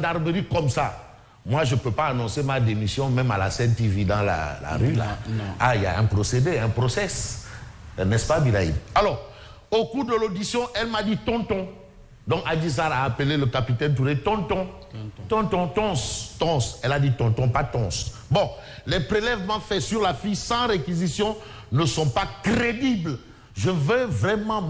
gendarmerie comme ça, moi, je ne peux pas annoncer ma démission même à la Seine-TV dans la rue. Là. Non. Ah, il y a un procédé, un process. N'est-ce pas, Birahim? Alors, au cours de l'audition, elle m'a dit tonton. Donc, Adissar a appelé le capitaine Touré tonton. Tonton, tons. Elle a dit tonton, pas tons. Bon, les prélèvements faits sur la fille sans réquisition ne sont pas crédibles. Je veux vraiment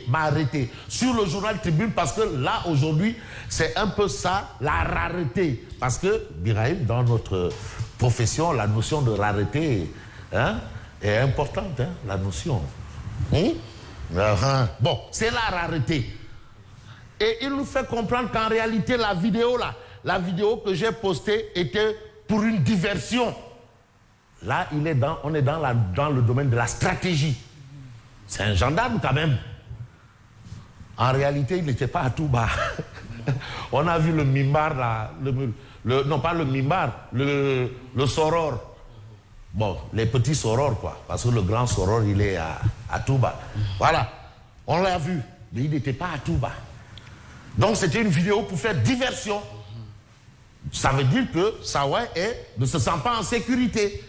m'arrêter sur le journal Tribune parce que là, aujourd'hui, c'est un peu ça, la rareté. Parce que, Birahim, dans notre profession, la notion de rareté est importante, la notion. Bon, c'est la rareté. Et il nous fait comprendre qu'en réalité, la vidéo que j'ai postée était pour une diversion. Là, on est dans le domaine de la stratégie. C'est un gendarme quand même. En réalité, il n'était pas à Touba. On a vu le mimbar là, non pas le mimbar, le soror. Bon, les petits sorors quoi, parce que le grand soror il est à Touba. Voilà, on l'a vu, mais il n'était pas à Touba. Donc c'était une vidéo pour faire diversion. Ça veut dire que Sawai ne se sent pas en sécurité.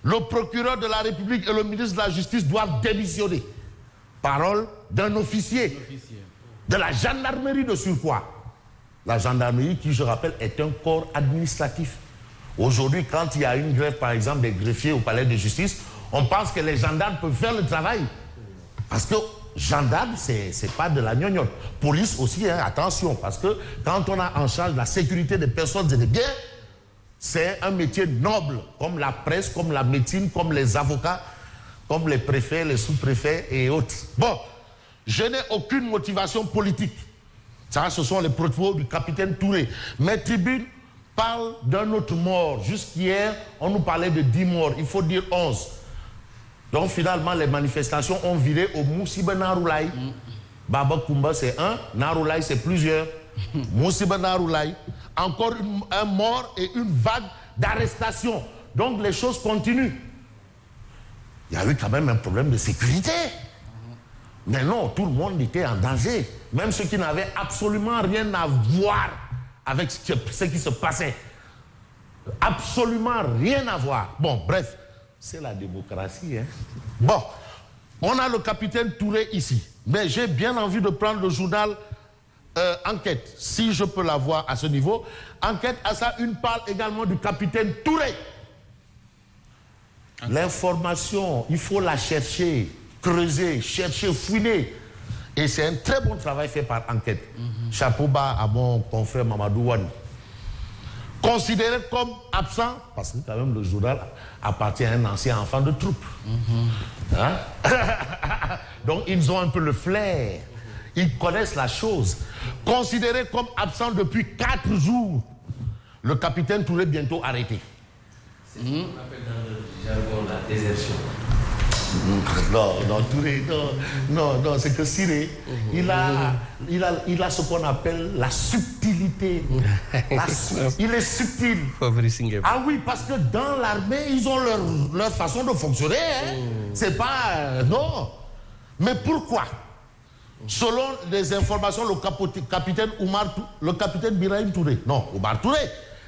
Le procureur de la République et le ministre de la Justice doivent démissionner. Parole d'un officier de la gendarmerie de surcroît. La gendarmerie qui, je rappelle, est un corps administratif. Aujourd'hui, quand il y a une grève, par exemple, des greffiers au palais de justice, on pense que les gendarmes peuvent faire le travail. Parce que gendarme, c'est pas de la gnognotte. Police aussi, attention, parce que quand on a en charge la sécurité des personnes et des biens, c'est un métier noble, comme la presse, comme la médecine, comme les avocats, comme les préfets, les sous-préfets et autres. Bon, je n'ai aucune motivation politique. Ça, ce sont les propos du capitaine Touré. Mais Tribune parle d'un autre mort. Jusqu'hier, on nous parlait de 10 morts. Il faut dire 11. Donc finalement, les manifestations ont viré au Moussiba Naroulaye. Baba Koumba, c'est un. Naroulaye, c'est plusieurs. Moussiba Naroulaye. Encore un mort et une vague d'arrestations. Donc les choses continuent. Il y a eu quand même un problème de sécurité. Mais non, tout le monde était en danger. Même ceux qui n'avaient absolument rien à voir avec ce qui se passait. Absolument rien à voir. Bon, bref, c'est la démocratie. Bon, on a le capitaine Touré ici. Mais j'ai bien envie de prendre le journal Enquête, si je peux l'avoir à ce niveau. Enquête, à ça, une parle également du capitaine Touré. L'information, il faut la chercher, creuser, chercher, fouiner. Et c'est un très bon travail fait par Enquête. Chapeau bas à mon confrère Mamadou Wane. Considéré comme absent, parce que quand même le journal appartient à un ancien enfant de troupe. Donc ils ont un peu le flair. Ils connaissent la chose. Considéré comme absent depuis 4 jours, le capitaine Touré bientôt arrêté. C'est ce qu'on appelle dans le jargon la désertion. Non, Touré, non, c'est que Siré, il a ce qu'on appelle la subtilité. Il est subtil. Ah oui, parce que dans l'armée, ils ont leur façon de fonctionner. C'est pas... non. Mais pourquoi? Selon les informations, le capitaine Birahim Touré, non, Oumar Touré,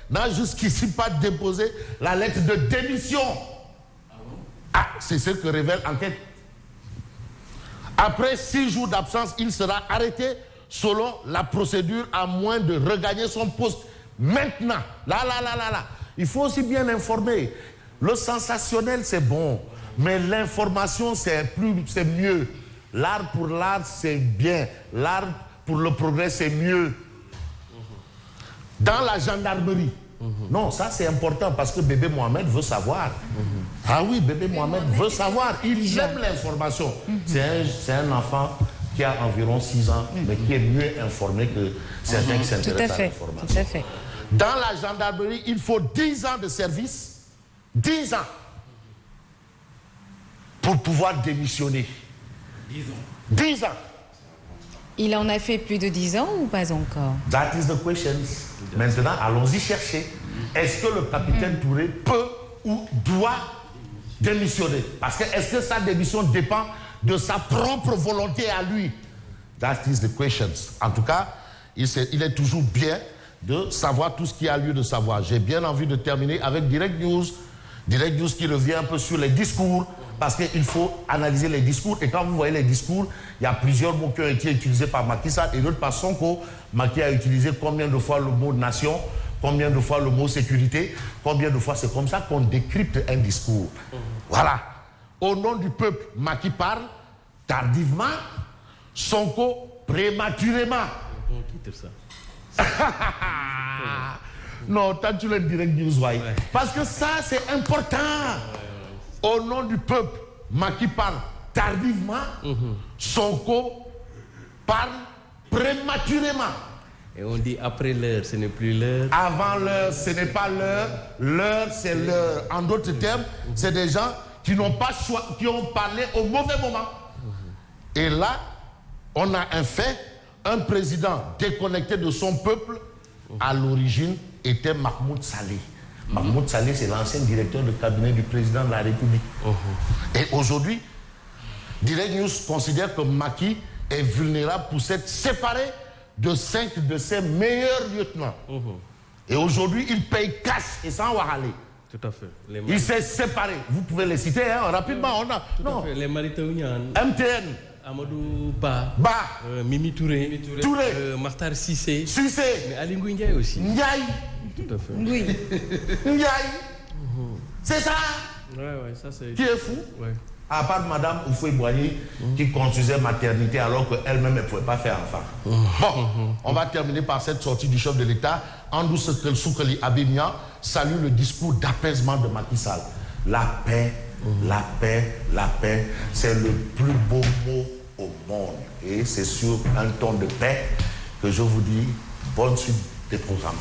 n'a jusqu'ici pas déposé la lettre de démission. Ah, c'est ce que révèle Enquête. Après 6 jours d'absence, il sera arrêté selon la procédure à moins de regagner son poste. Maintenant, là. Il faut aussi bien informer. Le sensationnel, c'est bon. Mais l'information, c'est mieux. L'art pour l'art, c'est bien. L'art pour le progrès, c'est mieux. Dans la gendarmerie. Non, ça c'est important parce que bébé Mohamed veut savoir. Ah oui, bébé Mohamed veut savoir. Il aime l'information. C'est un enfant qui a environ 6 ans, mais qui est mieux informé que certains qui s'intéressent à l'information. Tout à fait. Dans la gendarmerie, il faut 10 ans de service. 10 ans. Pour pouvoir démissionner. 10 ans. Il en a fait plus de 10 ans ou pas encore? That is the question. Maintenant, allons-y chercher. Est-ce que le capitaine Touré peut ou doit démissionner? Parce que est-ce que sa démission dépend de sa propre volonté à lui? That is the question. En tout cas, il est toujours bien de savoir tout ce qui a lieu de savoir. J'ai bien envie de terminer avec Direct News. Direct News qui revient un peu sur les discours, parce qu'il faut analyser les discours. Et quand vous voyez les discours, il y a plusieurs mots qui ont été utilisés par Macky Sall et d'autres par Sonko. Macky a utilisé combien de fois le mot nation, combien de fois le mot sécurité, combien de fois. C'est comme ça qu'on décrypte un discours. Voilà. Au nom du peuple, Macky parle tardivement, Sonko prématurément. Non, tant tu le Direct News, ouais. Parce que ça, c'est important. Au nom du peuple, Macky parle tardivement, Sonko parle prématurément. Et on dit après l'heure, ce n'est plus l'heure. Avant l'heure, ce n'est pas l'heure. L'heure, c'est l'heure. En d'autres termes, c'est des gens qui n'ont pas qui ont parlé au mauvais moment. Et là, on a un fait, un président déconnecté de son peuple, à l'origine, était Mahmoud Saleh. Mahmoud Saleh, c'est l'ancien directeur de cabinet du président de la République. Et aujourd'hui, Direct News considère que Macky est vulnérable pour s'être séparé de 5 de ses meilleurs lieutenants. Et aujourd'hui, il paye cash et sans Wahale. Tout à fait. Il s'est séparé. Vous pouvez les citer hein, rapidement. On a... Tout à fait. Les Maritaouian. MTN. Amadou Ba. Mimi Touré. Makhtar Cissé. Mais Ali Ndiaye aussi. Ndiaye. Tout à fait. Oui. Ndiaye. C'est ça. Ouais, ça c'est... Qui est fou. Ouais. À part Madame Oufoué-Boigny qui construisait maternité alors qu'elle-même ne pouvait pas faire enfant. Bon, on va terminer par cette sortie du chef de l'État. Andou Soukeli Abimia salue le discours d'apaisement de Macky Sall. La paix, la paix, la paix, c'est le plus beau mot au monde. Et c'est sur un ton de paix que je vous dis bonne suite des programmes.